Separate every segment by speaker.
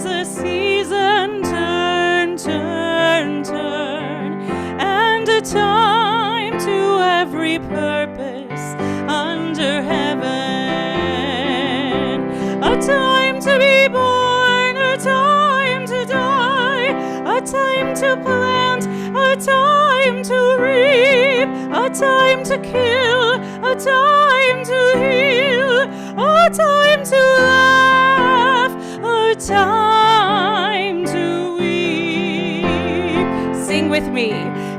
Speaker 1: is a season, turn, turn, turn, and a time to every purpose under heaven. A time to be born, a time to die, a time to plant, a time to reap, a time to kill, a time to heal, a time to laugh, a time to weep. Sing with me.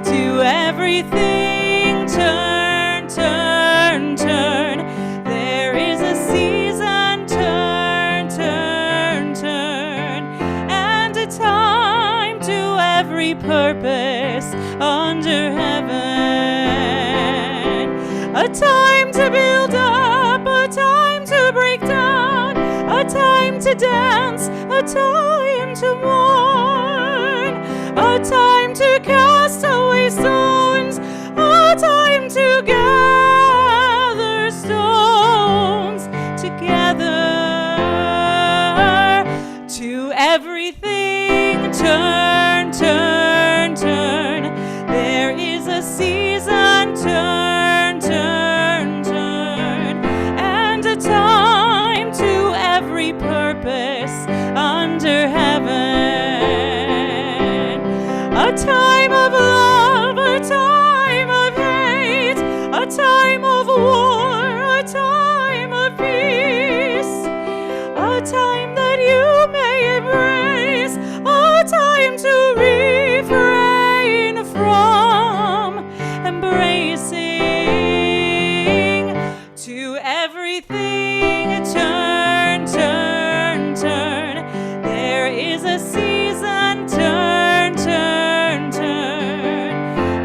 Speaker 1: To everything turn, turn, turn. There is a season, turn, turn, turn, and a time to every purpose under heaven. A time to build up, a time to break down, a time to dance, a time to mourn, a time to cast away stones, a time to gather stones together. To everything turn, turn, turn. There is a season, turn, turn, turn, and a time to every purpose under heaven. A time of love, a time of hate, a time of war, a time of peace, a time that you may embrace, a time to refrain from embracing. To everything turn, turn, turn. There is a season, turn, turn, turn,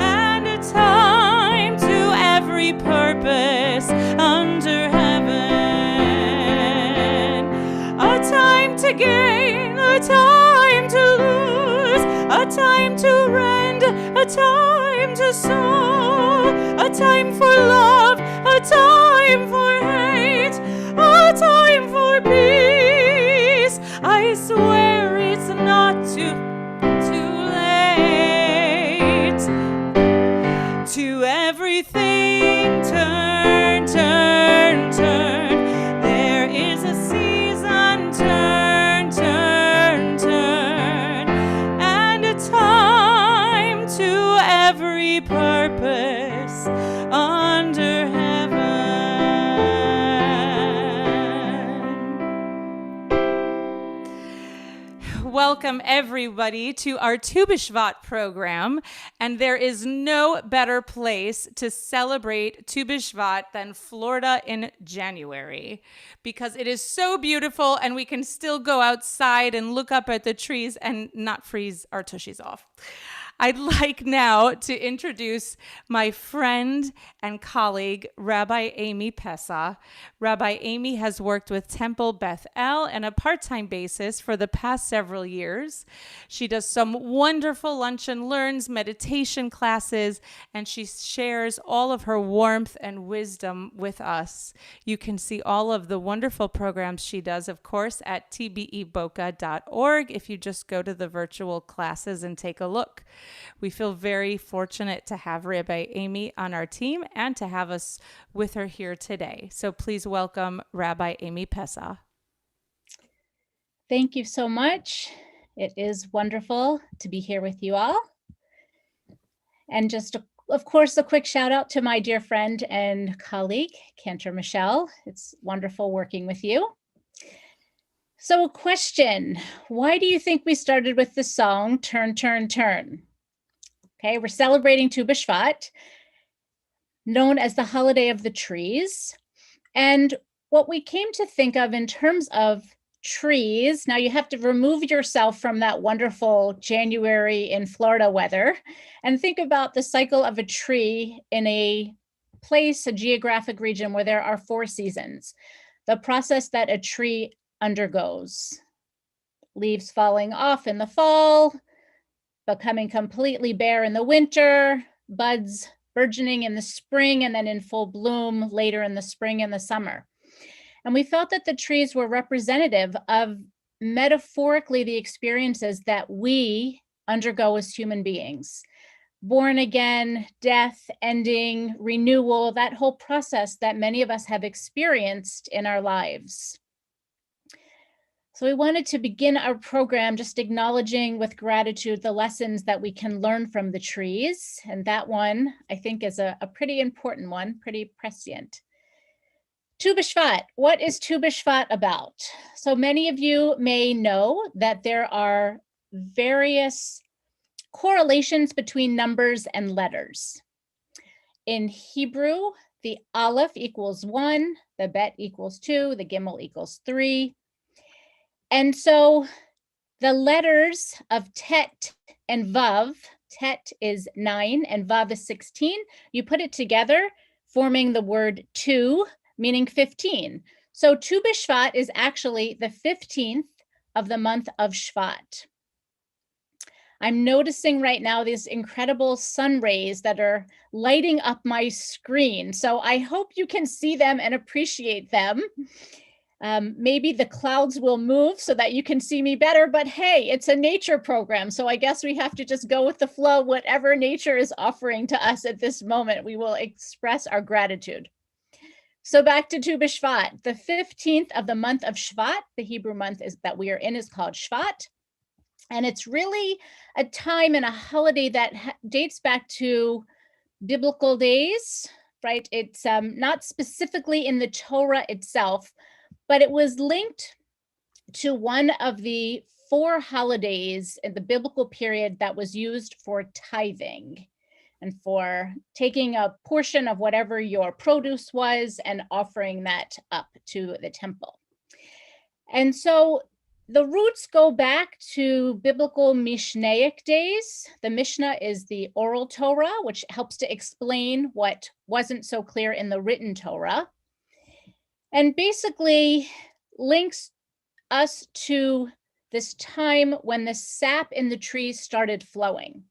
Speaker 1: and a time to every purpose under heaven. A time to gain, a time to lose, a time to rend, a time to sow, a time for love, a time for hate, a time for peace. I swear it's not too late. To everything turn, turn, turn. There is a season, turn, turn, turn, and a time to every purpose under heaven. Welcome everybody to our Tu BShevat program, and there is no better place to celebrate Tu BShevat than Florida in January, because it is so beautiful and we can still go outside and look up at the trees and not freeze our tushies off. I'd like now to introduce my friend and colleague, Rabbi Amy Pessah. Rabbi Amy has worked with Temple Beth El on a part-time basis for the past several years. She does some wonderful lunch and learns, meditation classes, and she shares all of her warmth and wisdom with us. You can see all of the wonderful programs she does, of course, at tbeboca.org if you just go to the virtual classes and take a look. We feel very fortunate to have Rabbi Amy on our team and to have us with her here today. So please welcome Rabbi Amy Pessah.
Speaker 2: Thank you so much. It is wonderful to be here with you all. And just, of course, a quick shout out to my dear friend and colleague, Cantor Michelle. It's wonderful working with you. So a question, why do you think we started with the song, Turn, Turn, Turn? Okay, we're celebrating Tu BShevat, known as the holiday of the trees. And what we came to think of in terms of trees, now you have to remove yourself from that wonderful January in Florida weather and think about the cycle of a tree in a place, a geographic region where there are 4 seasons. The process that a tree undergoes. Leaves falling off in the fall, becoming completely bare in the winter, buds burgeoning in the spring, and then in full bloom later in the spring and the summer. And we felt that the trees were representative of metaphorically the experiences that we undergo as human beings. Born again, death, ending, renewal, that whole process that many of us have experienced in our lives. So we wanted to begin our program just acknowledging with gratitude the lessons that we can learn from the trees. And that one, I think, is a pretty important one, pretty prescient. Tu BShevat. What is Tu BShevat about? So many of you may know that there are various correlations between numbers and letters. In Hebrew, the Aleph equals 1, the Bet equals 2, the Gimel equals 3. And so the letters of Tet and Vav, Tet is 9 and Vav is 16, you put it together, forming the word Tu, meaning 15. So Tu BShevat is actually the 15th of the month of Shvat. I'm noticing right now these incredible sun rays that are lighting up my screen. So I hope you can see them and appreciate them. Maybe the clouds will move so that you can see me better, but hey, it's a nature program. So I guess we have to just go with the flow. Whatever nature is offering to us at this moment, we will express our gratitude. So back to Tu BShevat, the 15th of the month of Shvat, the Hebrew month that we are in is called Shvat. And it's really a time and a holiday that dates back to biblical days, right? It's not specifically in the Torah itself, but it was linked to one of the 4 holidays in the biblical period that was used for tithing and for taking a portion of whatever your produce was and offering that up to the temple. And so the roots go back to biblical Mishnaic days. The Mishnah is the oral Torah, which helps to explain what wasn't so clear in the written Torah, and basically links us to this time when the sap in the trees started flowing.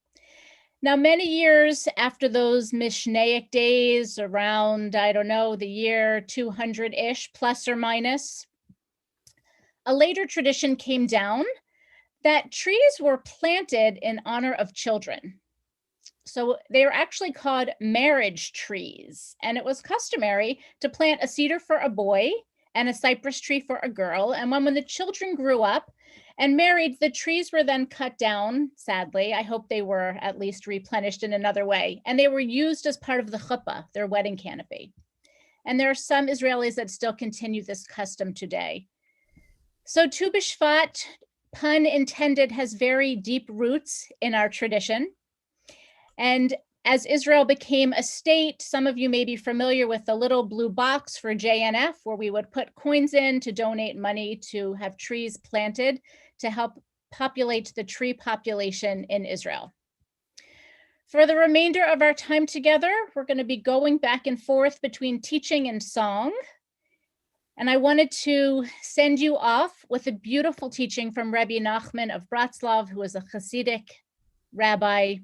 Speaker 2: Now, many years after those Mishnaic days, around, I don't know, the year 200-ish, plus or minus, a later tradition came down that trees were planted in honor of children. So they were actually called marriage trees. And it was customary to plant a cedar for a boy and a cypress tree for a girl. And when the children grew up and married, the trees were then cut down, sadly. I hope they were at least replenished in another way. And they were used as part of the chuppah, their wedding canopy. And there are some Israelis that still continue this custom today. So Tu BShevat, pun intended, has very deep roots in our tradition. And as Israel became a state, some of you may be familiar with the little blue box for JNF, where we would put coins in to donate money to have trees planted to help populate the tree population in Israel. For the remainder of our time together, we're going to be going back and forth between teaching and song. And I wanted to send you off with a beautiful teaching from Rabbi Nachman of Bratslav, who is a Hasidic rabbi.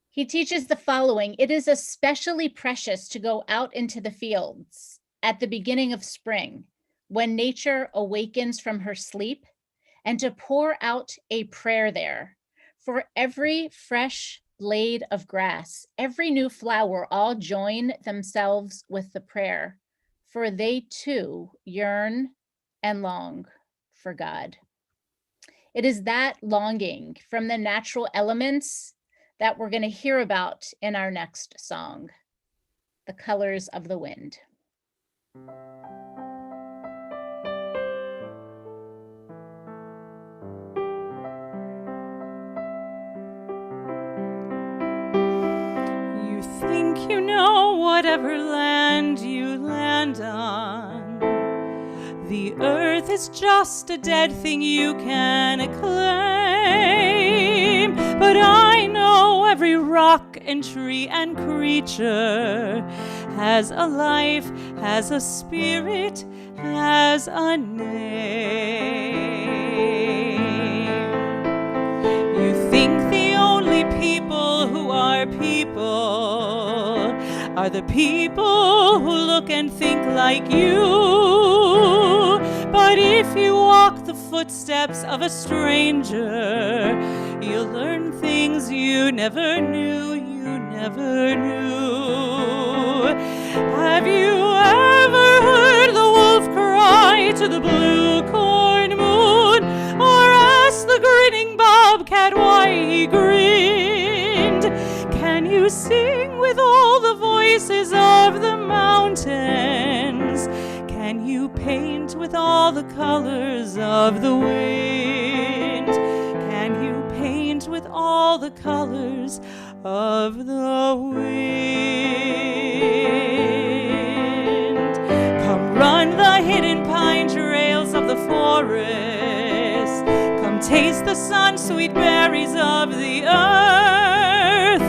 Speaker 2: He teaches the following: it is especially precious to go out into the fields at the beginning of spring, when nature awakens from her sleep, and to pour out a prayer there. For every fresh blade of grass, every new flower, all join themselves with the prayer, for they too yearn and long for God. It is that longing from the natural elements that we're going to hear about in our next song, The Colors of the Wind.
Speaker 1: You think you know whatever land you land on. The earth is just a dead thing you can claim. But I know every rock and tree and creature has a life, has a spirit, has a name. You think the only people who are people are the people who look and think like you. But if you walk the footsteps footsteps of a stranger. You'll learn things you never knew, Have you ever heard the wolf cry to the blue corn moon, or asked the grinning bobcat why he grinned? Can you sing with all the voices of the mountains? Can you paint with all the colors of the wind? Can you paint with all the colors of the wind? Come run the hidden pine trails of the forest. Come taste the sun-sweet berries of the earth.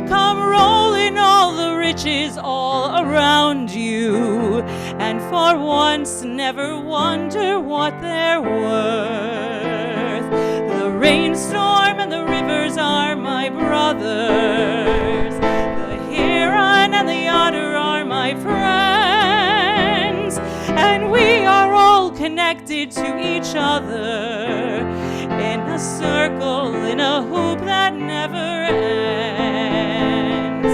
Speaker 1: Come roll in all the riches all around you, and for once never wonder what they're worth. The rainstorm and the rivers are my brothers. The heron and the otter are my friends, and we are all connected to each other in a circle, in a hoop that never ends.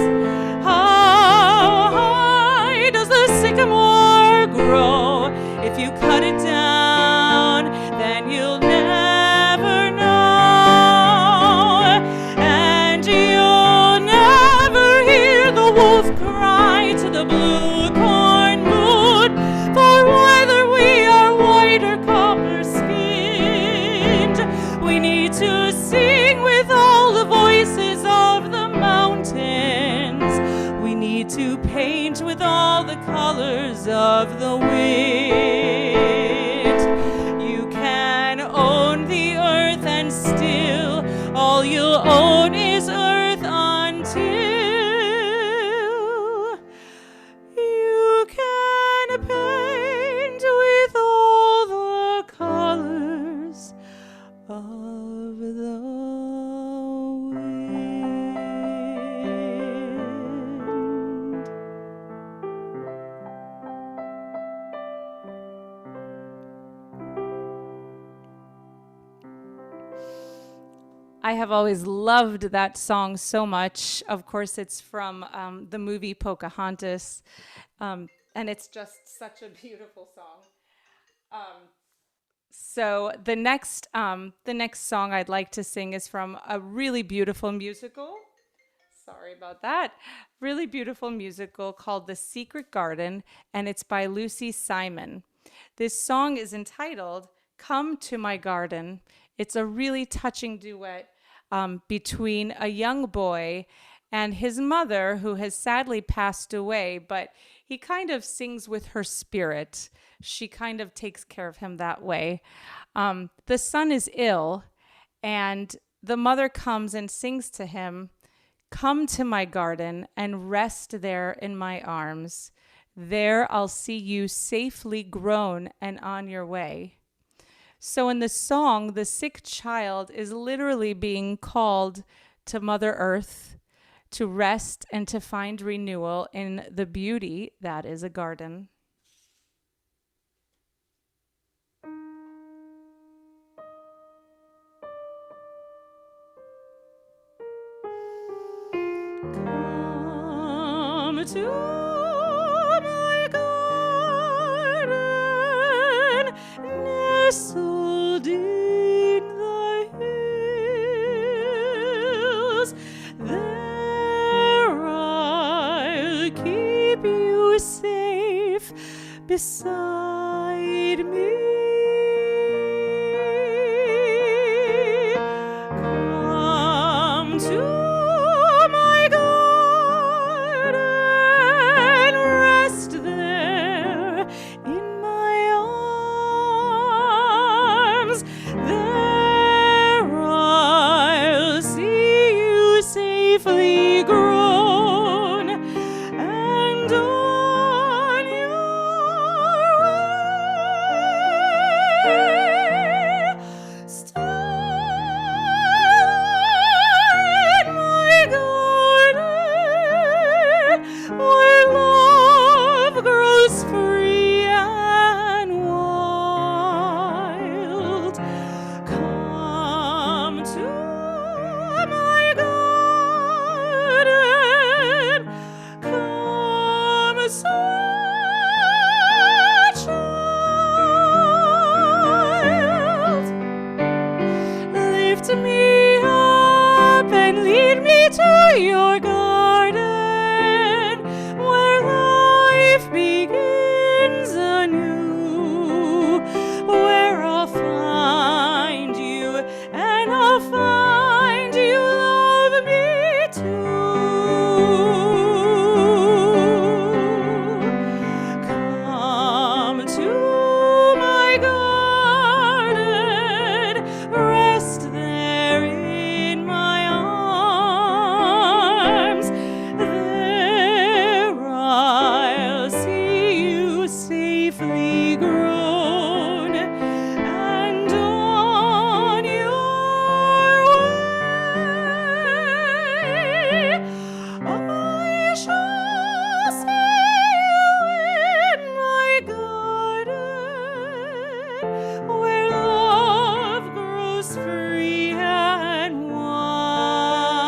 Speaker 1: How high does the sycamore grow? If you cut it down, then you'll never know, and you'll never hear the wolf cry to the blue corn moon, for whether we are white or copper skinned, we need to sing with all the voices of the mountains. We need to paint with all the colors of the wind. You can own the earth, and still all you'll own is earth until you can paint with all the colors of the wind. I have always loved that song so much. Of course, it's from the movie Pocahontas, and it's just such a beautiful song. So the next song I'd like to sing is from a really beautiful musical. Sorry about that. Really beautiful musical called The Secret Garden, and it's by Lucy Simon. This song is entitled Come to My Garden. It's a really touching duet between a young boy and his mother, who has sadly passed away, but he kind of sings with her spirit. She kind of takes care of him that way. The son is ill, and the mother comes and sings to him, "Come to my garden and rest there in my arms. There I'll see you safely grown and on your way." So in the song, the sick child is literally being called to Mother Earth to rest and to find renewal in the beauty that is a garden. Come to my garden, nestled in the hills. There I'll keep you safe beside me. Come to my garden, rest there in my arms. There I'll see you safely grown and on your lift me up and lead me to your garden where life begins anew, where I'll find you and I'll find you love me too. Come to my garden, rest there in my arms. There I'll see you safely grown, and on your way I shall see you in my garden where love grows free and wild.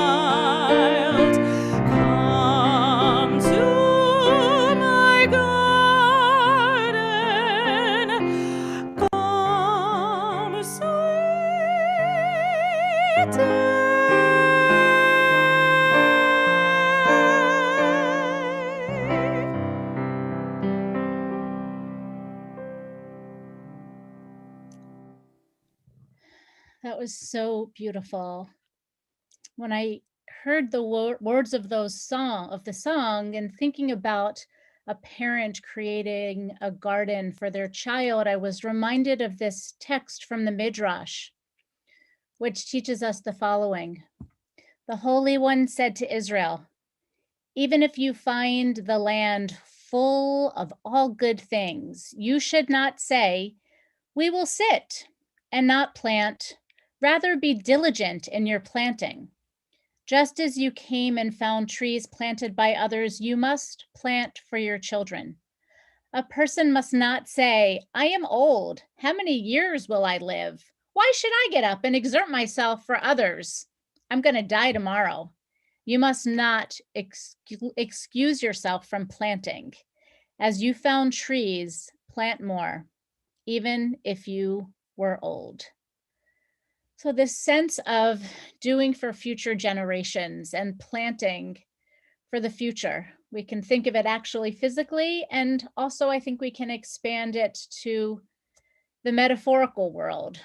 Speaker 1: Come to my garden, come sweet day.
Speaker 2: That was so beautiful. When I heard the words of the song and thinking about a parent creating a garden for their child, I was reminded of this text from the Midrash, which teaches us the following. The Holy One said to Israel, even if you find the land full of all good things, you should not say, we will sit and not plant. Rather be diligent in your planting. Just as you came and found trees planted by others, you must plant for your children. A person must not say, I am old. How many years will I live? Why should I get up and exert myself for others? I'm going to die tomorrow. You must not excuse yourself from planting. As you found trees, plant more, even if you were old. So this sense of doing for future generations and planting for the future, we can think of it actually physically, and also I think we can expand it to the metaphorical world.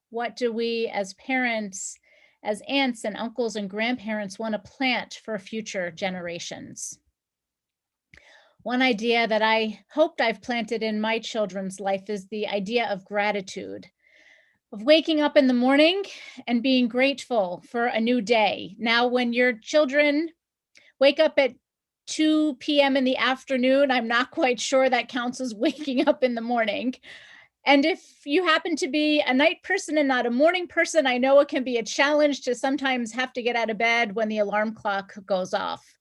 Speaker 2: What do we as parents, as aunts and uncles and grandparents want to plant for future generations? One idea that I hoped I've planted in my children's life is the idea of gratitude, of waking up in the morning and being grateful for a new day. Now, when your children wake up at 2 p.m. in the afternoon, I'm not quite sure that counts as waking up in the morning. And if you happen to be a night person and not a morning person, I know it can be a challenge to sometimes have to get out of bed when the alarm clock goes off.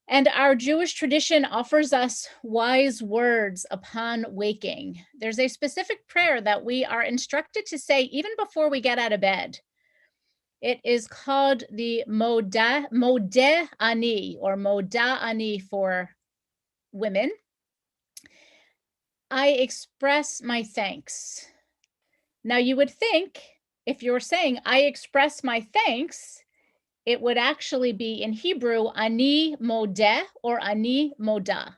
Speaker 2: And our Jewish tradition offers us wise words upon waking. There's a specific prayer that we are instructed to say even before we get out of bed. It is called the Modeh Ani, or Moda Ani for women. I express my thanks. Now you would think if you're saying I express my thanks, it would actually be in Hebrew, ani modeh or ani moda.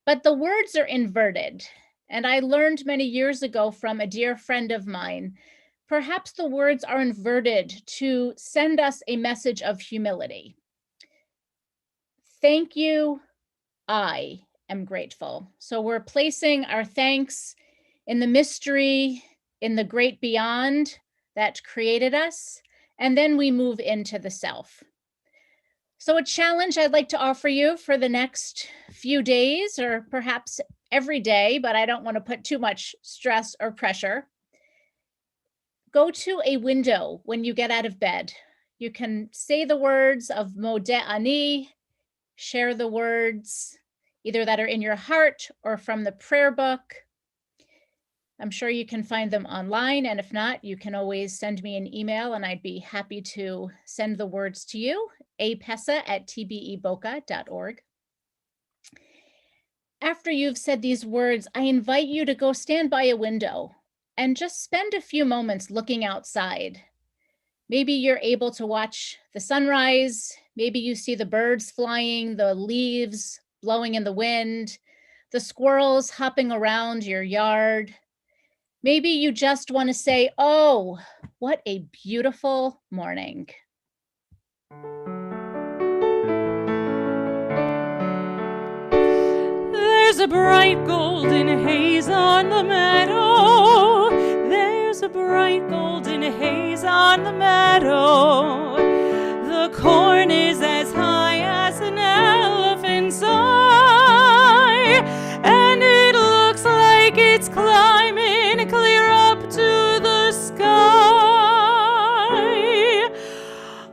Speaker 2: But the words are inverted. And I learned many years ago from a dear friend of mine, perhaps the words are inverted to send us a message of humility. Thank you, I am grateful. So we're placing our thanks in the mystery, in the great beyond that created us, and then we move into the self. So a challenge I'd like to offer you for the next few days, or perhaps every day, but I don't want to put too much stress or pressure. Go to a window when you get out of bed. You can say the words of Modeh Ani, share the words either that are in your heart or from the prayer book. I'm sure you can find them online, and if not, you can always send me an email and I'd be happy to send the words to you, apessa@tbeboca.org. After you've said these words, I invite you to go stand by a window and just spend a few moments looking outside. Maybe you're able to watch the sunrise. Maybe you see the birds flying, the leaves blowing in the wind, the squirrels hopping around your yard. Maybe you just want to say, oh, what a beautiful morning.
Speaker 1: There's a bright golden haze on the meadow. There's a bright golden haze on the meadow. The corn is as high as an elephant's eye, and it looks like it's climbing clear up to the sky.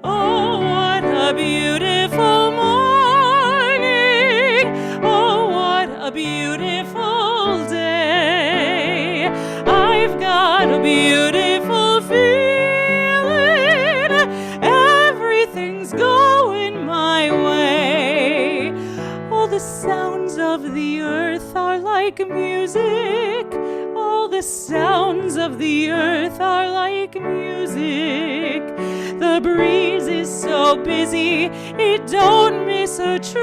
Speaker 1: Oh, what a beautiful morning. Oh, what a beautiful day. I've got a beautiful feeling. Everything's going my way. All the sounds of the earth are like music. All the sounds of the earth are like music. The breeze is so busy, it don't miss a tree.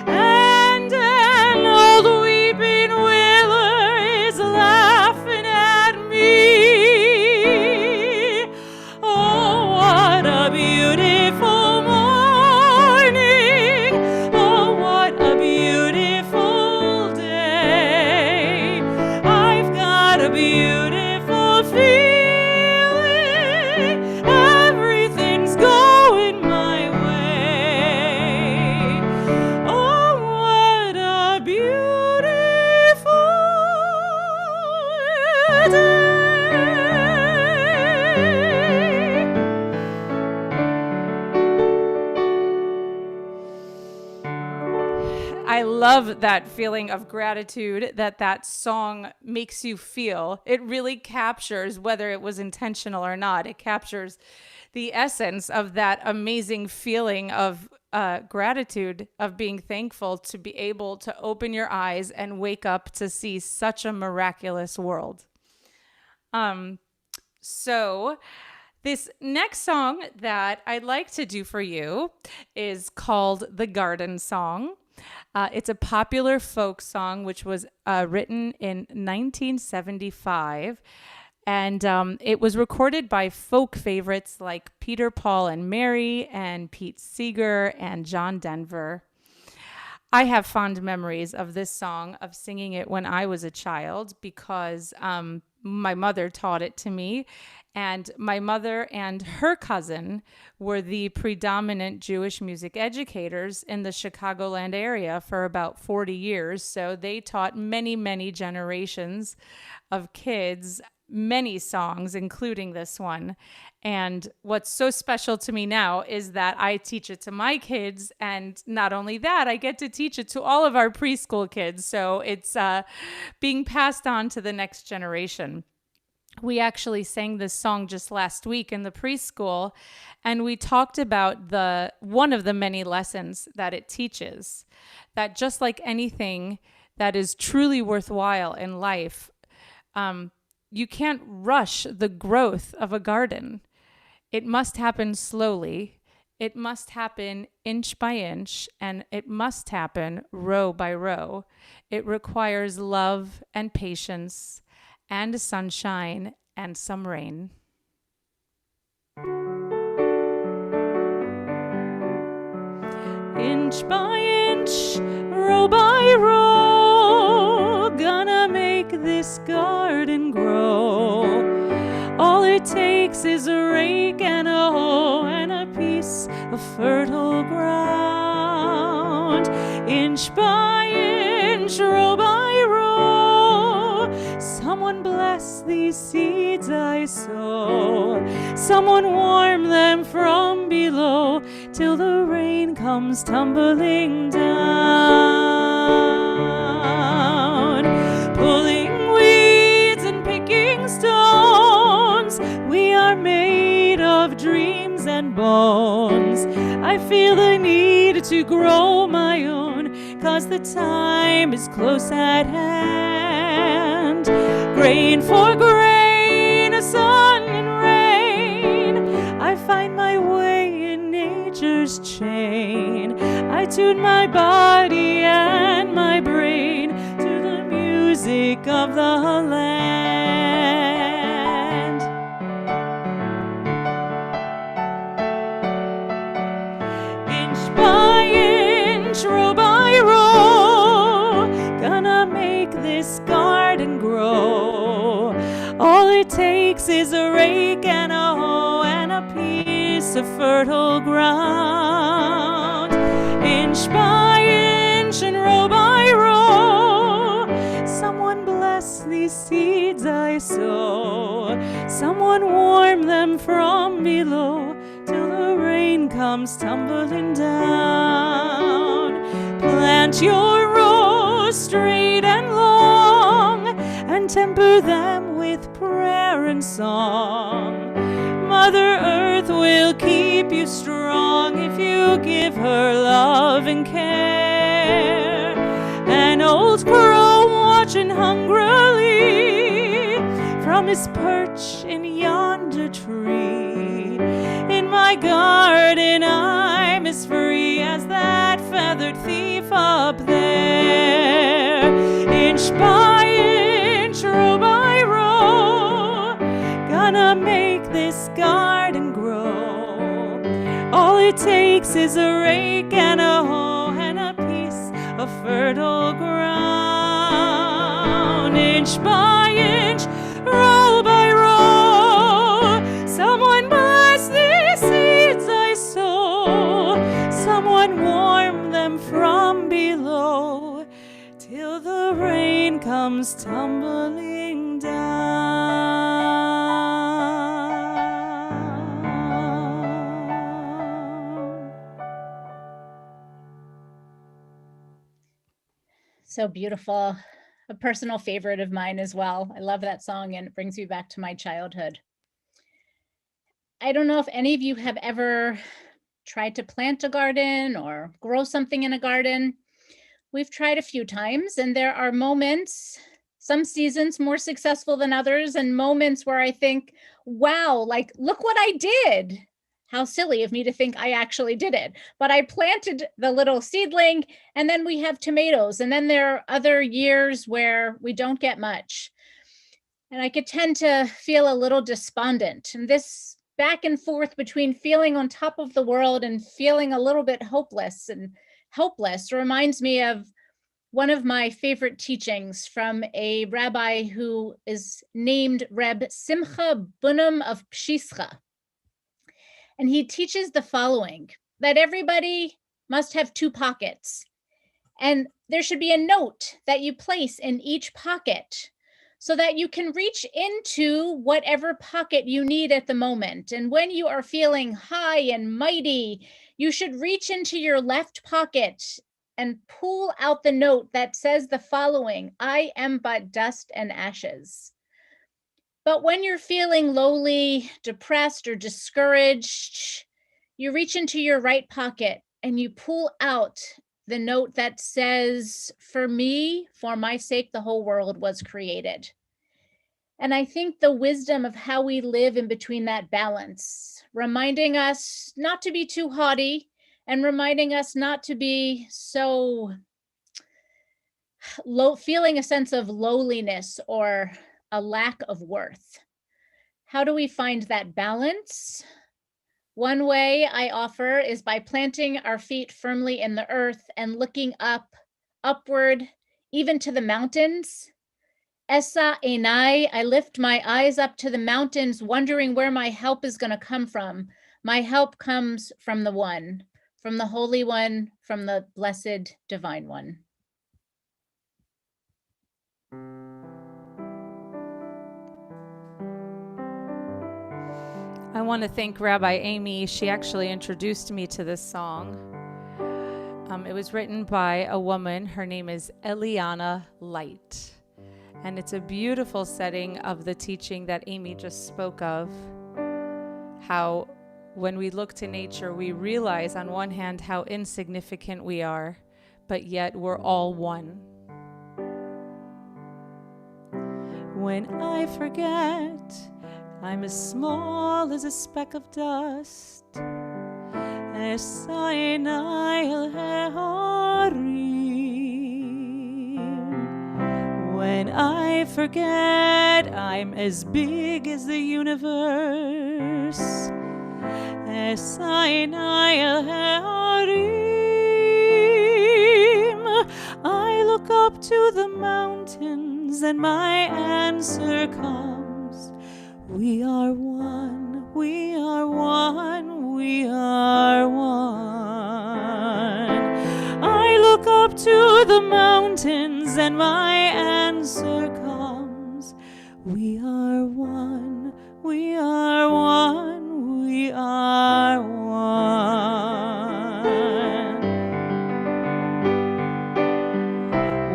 Speaker 1: And an old weeping willow is laughing at me. Oh, what a beautiful morning. Oh, what a beautiful day. I've got a beautiful feeling. Everything's going my way. Oh, what a beautiful day. I love that feeling of gratitude that song makes you feel. It really captures, whether it was intentional or not, it captures the essence of that amazing feeling of gratitude, of being thankful to be able to open your eyes and wake up to see such a miraculous world. So this next song that I'd like to do for you is called The Garden Song. It's a popular folk song which was written in 1975, and it was recorded by folk favorites like Peter, Paul, and Mary, and Pete Seeger, and John Denver. I have fond memories of this song, of singing it when I was a child, because my mother taught it to me. And my mother and her cousin were the predominant Jewish music educators in the Chicagoland area for about 40 years. So they taught many, many generations of kids many songs, including this one. And what's so special to me now is that I teach it to my kids. And not only that, I get to teach it to all of our preschool kids. So it's being passed on to the next generation. We actually sang this song just last week in the preschool, and we talked about one of the many lessons that it teaches, that just like anything that is truly worthwhile in life, you can't rush the growth of a garden. It must happen slowly. It must happen inch by inch, and it must happen row by row. It requires love and patience and sunshine and some rain. Inch by inch, row by row, gonna make this garden grow. All it takes is a rake and a hoe and a piece of fertile ground. Inch by inch, row by row, someone bless these seeds I sow. Someone warm them from below till the rain comes tumbling down. Pulling weeds and picking stones, we are made of dreams and bones. I feel the need to grow my own, 'cause the time is close at hand. Grain for grain, sun and rain, master's chain. I tune my body and my brain to the music of the land. Inch by inch, row by row, gonna make this garden grow. All it takes is a rake and a hoe and a piece of fertile ground. Inch by inch and row by row, someone bless these seeds I sow. Someone warm them from below till the rain comes tumbling down. Plant your rows straight and long, and temper them with prayer and song. Mother Earth will keep you strong if you give her love and care. An old crow watching hungrily from his perch in yonder tree. In my garden I'm as free as that feathered thief up there. Inch by inch, row by row, gonna make this garden grow. All it takes is a rake and a hoe and a piece of fertile ground. Inch by inch, row by row, someone bless these seeds I sow. Someone warm them from below till the rain comes tumbling down.
Speaker 2: So beautiful. A personal favorite of mine as well. I love that song and it brings me back to my childhood. I don't know if any of you have ever tried to plant a garden or grow something in a garden. We've tried a few times, and there are moments, some seasons more successful than others, and moments where I think, wow, like, look what I did. How silly of me to think I actually did it. But I planted the little seedling, and then we have tomatoes. And then there are other years where we don't get much. And I could tend to feel a little despondent. And this back and forth between feeling on top of the world and feeling a little bit hopeless and helpless reminds me of one of my favorite teachings from a rabbi who is named Reb Simcha Bunam of Pessah. And he teaches the following, that everybody must have two pockets. And there should be a note that you place in each pocket so that you can reach into whatever pocket you need at the moment. And when you are feeling high and mighty, you should reach into your left pocket and pull out the note that says the following, I am but dust and ashes. But when you're feeling lowly, depressed, or discouraged, you reach into your right pocket and you pull out the note that says, for me, for my sake, the whole world was created. And I think the wisdom of how we live in between that balance, reminding us not to be too haughty and reminding us not to be so low, feeling a sense of lowliness or a lack of worth. How do we find that balance? One way I offer is by planting our feet firmly in the earth and looking upward, even to the mountains. Esa enai, I lift my eyes up to the mountains, wondering where my help is going to come from. My help comes from the One, from the Holy One, from the Blessed Divine One.
Speaker 1: I want to thank Rabbi Amy. She actually introduced me to this song. It was written by a woman. Her name is Eliana Light. And it's a beautiful setting of the teaching that Amy just spoke of. How when we look to nature, we realize on one hand how insignificant we are, but yet we're all one. When I forget I'm as small as a speck of dust, Esayinai el Harim. When I forget I'm as big as the universe, Esayinai el Harim. I look up to the mountains and my answer comes. We are one, we are one, we are one. I look up to the mountains and my answer comes. We are one, we are one, we are one.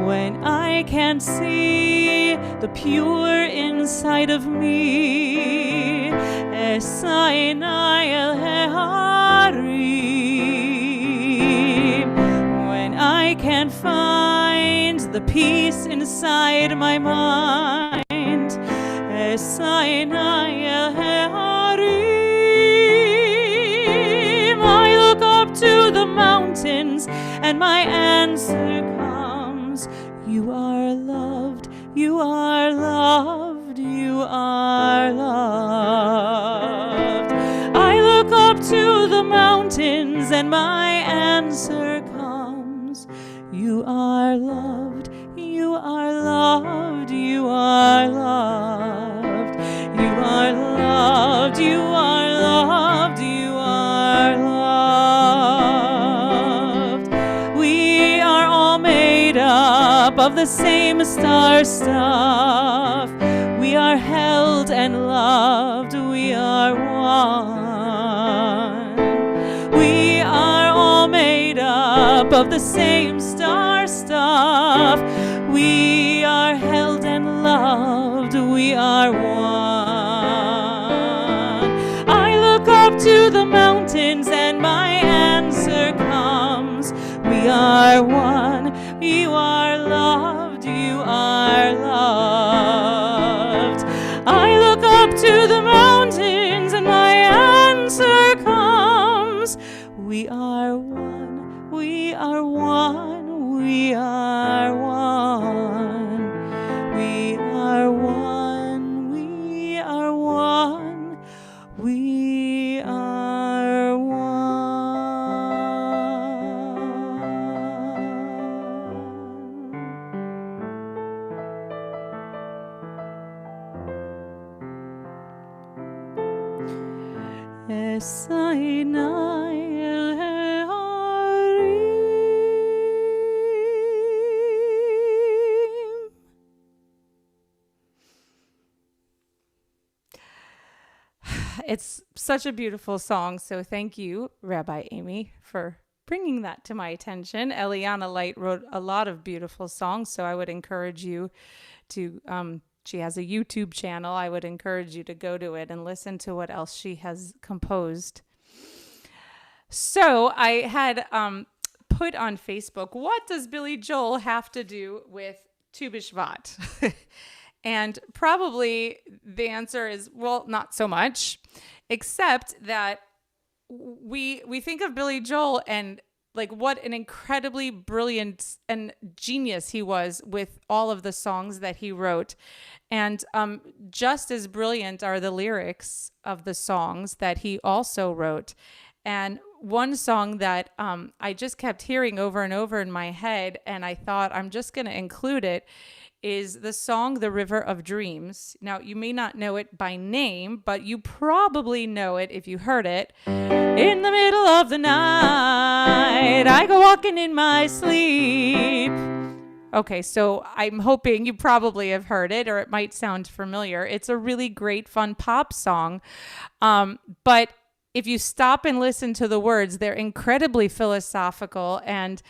Speaker 1: When I can't see the pure inside of me, Esayinai el Harim. When I can't find the peace inside my mind, Esayinai el Harim. I look up to the mountains and my answer comes. You are loved, you are loved, you are loved. I look up to the mountains and my answer comes. You are loved, you are loved, you are loved. You are loved, you are loved, you are loved. We are all made up of the same star stuff. We are held and loved, we are one. We are all made up of the same star stuff. We are held and loved, we are one. I look up to the mountains and my answer comes. We are one, you are loved, you are loved. I look up to the mountains and my answer comes. We are one, we are one, we are one. We are one, we are one, we are one. Esayinai el Harim. It's such a beautiful song, so thank you, Rabbi Amy, for bringing that to my attention. Eliana Light wrote a lot of beautiful songs, so I would encourage you to, she has a YouTube channel. I would encourage you to go to it and listen to what else she has composed. So I had put on Facebook, what does Billy Joel have to do with Tu BShevat? And probably the answer is, well, not so much, except that we think of Billy Joel and like what an incredibly brilliant and genius he was with all of the songs that he wrote. And just as brilliant are the lyrics of the songs that he also wrote. And one song that I just kept hearing over and over in my head, and I thought I'm just going to include it, is the song The River of Dreams. Now, you may not know it by name, but you probably know it if you heard it. In the middle of the night, I go walking in my sleep. Okay, so I'm hoping you probably have heard it, or it might sound familiar. It's a really great, fun pop song. But if you stop and listen to the words, they're incredibly philosophical and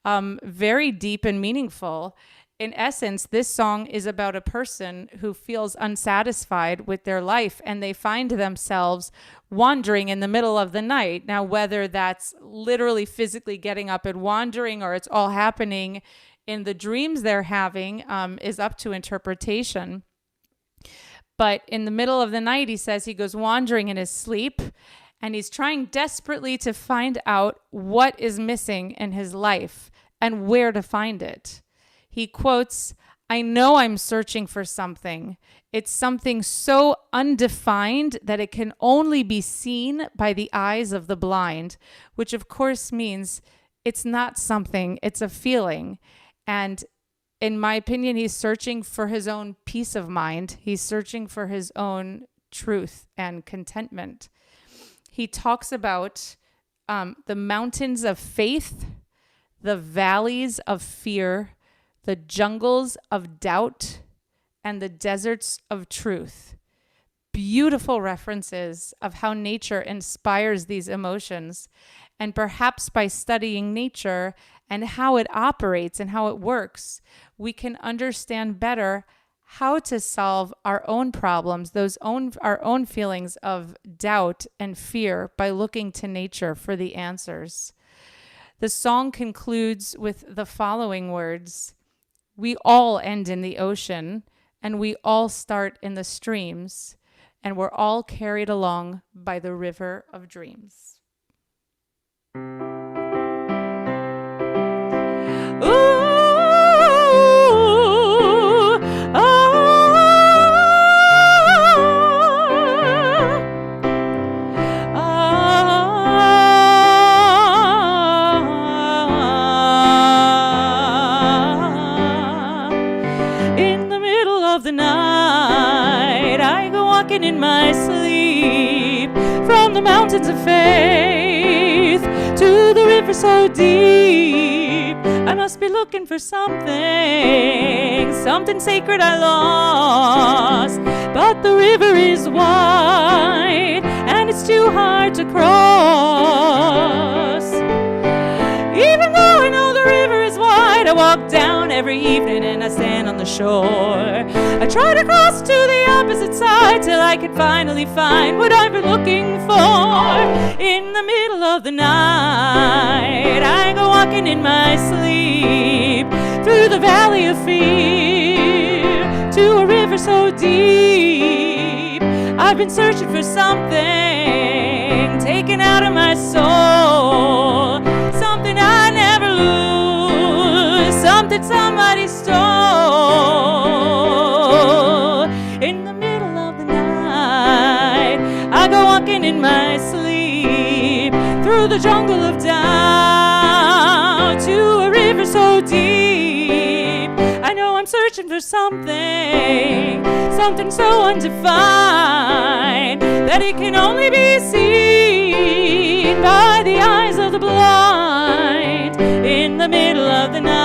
Speaker 1: very deep and meaningful. In essence, this song is about a person who feels unsatisfied with their life and they find themselves wandering in the middle of the night. Now, whether that's literally physically getting up and wandering or it's all happening in the dreams they're having is up to interpretation. But in the middle of the night, he says he goes wandering in his sleep and he's trying desperately to find out what is missing in his life and where to find it. He quotes, "I know I'm searching for something. It's something so undefined that it can only be seen by the eyes of the blind," which of course means it's not something, it's a feeling. And in my opinion, he's searching for his own peace of mind. He's searching for his own truth and contentment. He talks about the mountains of faith, the valleys of fear, the jungles of doubt, and the deserts of truth. Beautiful references of how nature inspires these emotions. And perhaps by studying nature and how it operates and how it works, we can understand better how to solve our own problems, our own feelings of doubt and fear by looking to nature for the answers. The song concludes with the following words: "We all end in the ocean, and we all start in the streams, and we're all carried along by the river of dreams." In my sleep, from the mountains of faith to the river so deep, I must be looking for something sacred I lost, but the river is wide and it's too hard to cross. Even though I know the river is wide, I walk down every evening and I stand on the shore. I try to cross to the opposite side till I can finally find what I've been looking for. In the middle of the night, I go walking in my sleep through the valley of fear to a river so deep. I've been searching for something taken out of my soul, something I never lose, something somebody stole. In the middle of the night, I go walking in my sleep through the jungle of doubt to a river so deep. I know I'm searching for something so undefined that it can only be seen by the eyes of the blind. In the middle of the night,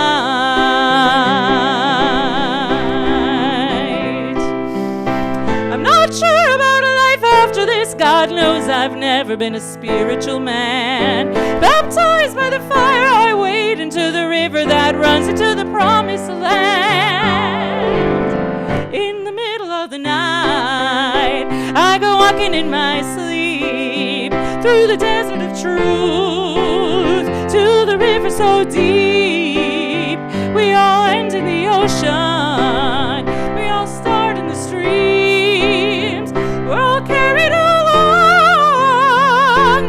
Speaker 1: I'm not sure about a life after this. God knows I've never been a spiritual man. Baptized by the fire, I wade into the river that runs into the promised land. In the middle of the night, I go walking in my sleep through the desert of truth to the river so deep. We all end in the ocean, we all start in the streams. We're all carried along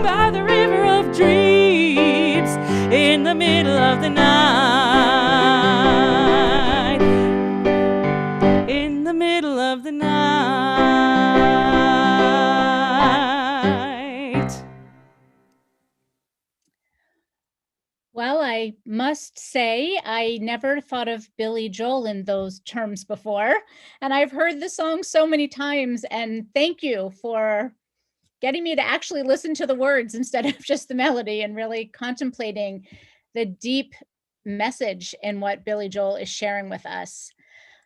Speaker 1: by the river of dreams. In the middle of the night, in the middle of the night.
Speaker 2: Well, I must say, I never thought of Billy Joel in those terms before, and I've heard the song so many times, and thank you for getting me to actually listen to the words instead of just the melody and really contemplating the deep message in what Billy Joel is sharing with us.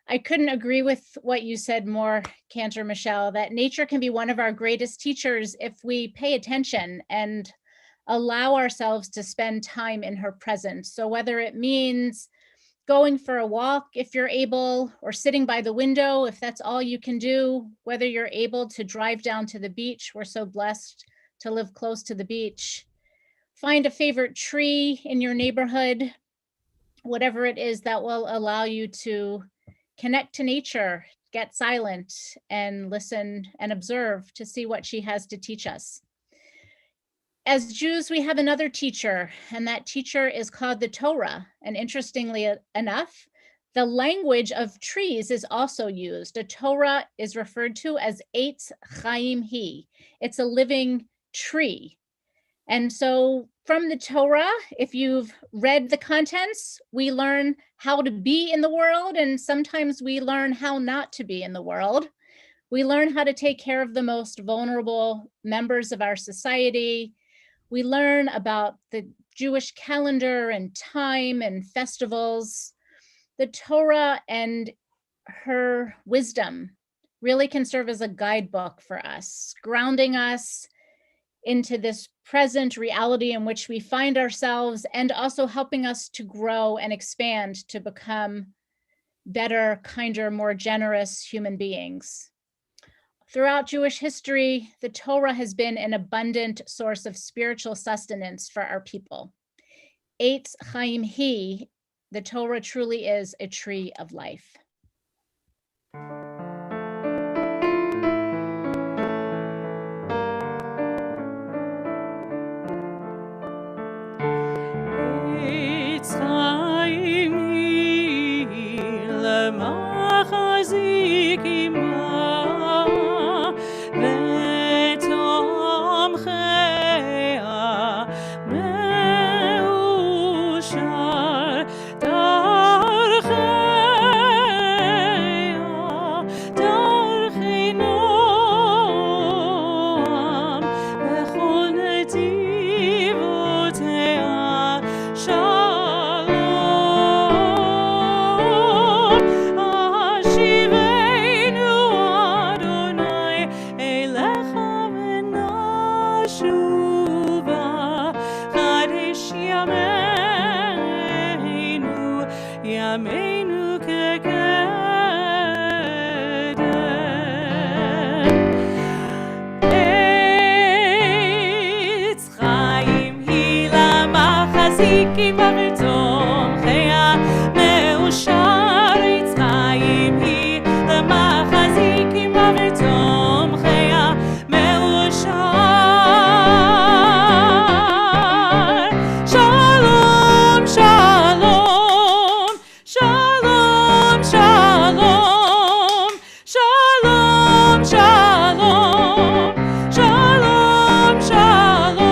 Speaker 2: I couldn't agree with what you said more, Cantor Michelle, that nature can be one of our greatest teachers if we pay attention and allow ourselves to spend time in her presence. So whether it means going for a walk if you're able, or sitting by the window if that's all you can do, whether you're able to drive down to the beach, we're so blessed to live close to the beach. Find a favorite tree in your neighborhood, whatever it is that will allow you to connect to nature, get silent and listen and observe to see what she has to teach us. as Jews, we have another teacher, and that teacher is called the Torah. And interestingly enough, the language of trees is also used. The Torah is referred to as Eitz Chaim Hi. It's a living tree. And so from the Torah, if you've read the contents, we learn how to be in the world, and sometimes we learn how not to be in the world. We learn how to take care of the most vulnerable members of our society. We learn about the Jewish calendar and time and festivals. The Torah and her wisdom really can serve as a guidebook for us, grounding us into this present reality in which we find ourselves, and also helping us to grow and expand to become better, kinder, more generous human beings. Throughout Jewish history, the Torah has been an abundant source of spiritual sustenance for our people. Eitz Chaim Hi, the Torah truly is a tree of life.
Speaker 1: Eitz Chaim Hi, lemachzik ima, vetomchea, meushar, darchea, darchei noam, bechol netivotea, shalom, ashivenu Adonai, elecha v'nashuva, chadesh yameinu, yameinu kekeden. Eitz Chaim Hi, lemachzikim v'tomchea, meushar. Eitz Chaim Hi, lemachzikim v'tomchea, meushar. Shalom, shalom, shalom, shalom, shalom, shalom, shalom, shalom.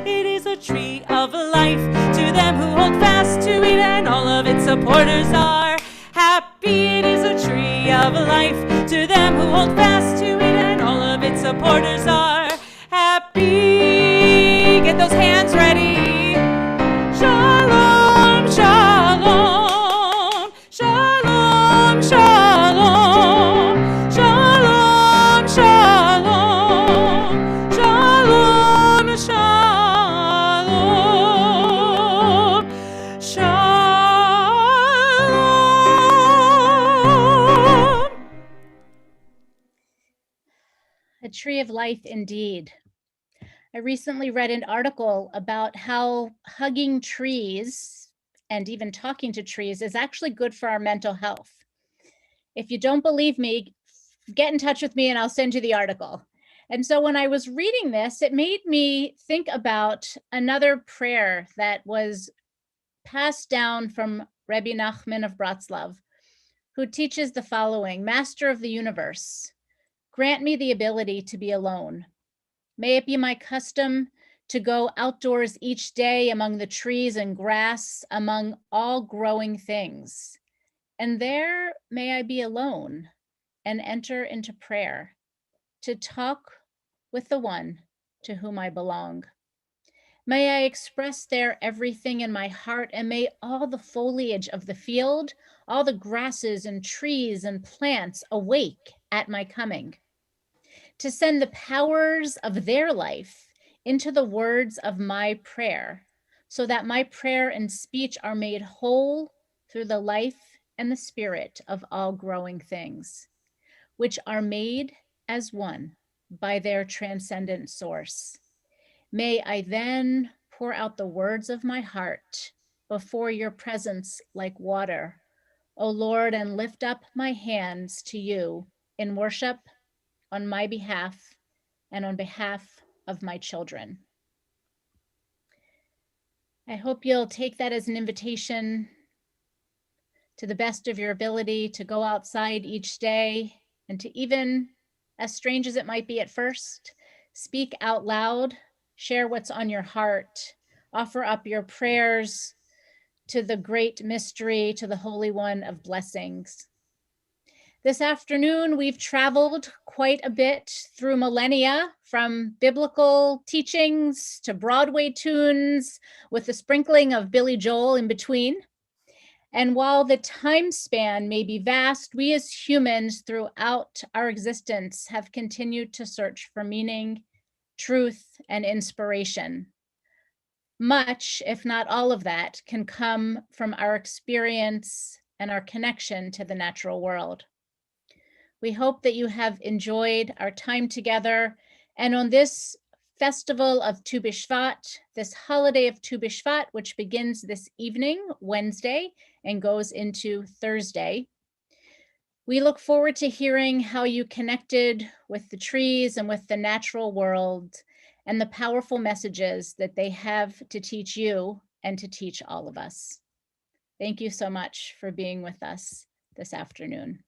Speaker 1: It is a tree of life to them who hold fast to it, and all of its supporters are happy. It is a tree of life to them who hold fast to it, and all of its supporters are happy. Get those hands ready. Shalom, shalom, shalom, shalom, shalom, shalom, shalom, shalom, shalom.
Speaker 2: A tree of life indeed. I recently read an article about how hugging trees and even talking to trees is actually good for our mental health. If you don't believe me, get in touch with me and I'll send you the article. And so when I was reading this, it made me think about another prayer that was passed down from Rabbi Nachman of Bratslav, who teaches the following: Master of the universe, grant me the ability to be alone. May it be my custom to go outdoors each day among the trees and grass, among all growing things. And there may I be alone and enter into prayer, to talk with the one to whom I belong. May I express there everything in my heart, and may all the foliage of the field, all the grasses and trees and plants awake at my coming, to send the powers of their life into the words of my prayer, so that my prayer and speech are made whole through the life and the spirit of all growing things, which are made as one by their transcendent source. May I then pour out the words of my heart before your presence like water, O Lord, and lift up my hands to you in worship on my behalf and on behalf of my children. I hope you'll take that as an invitation to the best of your ability to go outside each day and to, even as strange as it might be at first, speak out loud, share what's on your heart, offer up your prayers to the great mystery, to the Holy One of blessings. This afternoon, we've traveled quite a bit through millennia, from biblical teachings to Broadway tunes, with a sprinkling of Billy Joel in between. And while the time span may be vast, we as humans throughout our existence have continued to search for meaning, truth, and inspiration. Much, if not all of that, can come from our experience and our connection to the natural world. We hope that you have enjoyed our time together. And on this festival of Tu BShevat, this holiday of Tu BShevat, which begins this evening, Wednesday, and goes into Thursday, we look forward to hearing how you connected with the trees and with the natural world and the powerful messages that they have to teach you and to teach all of us. Thank you so much for being with us this afternoon.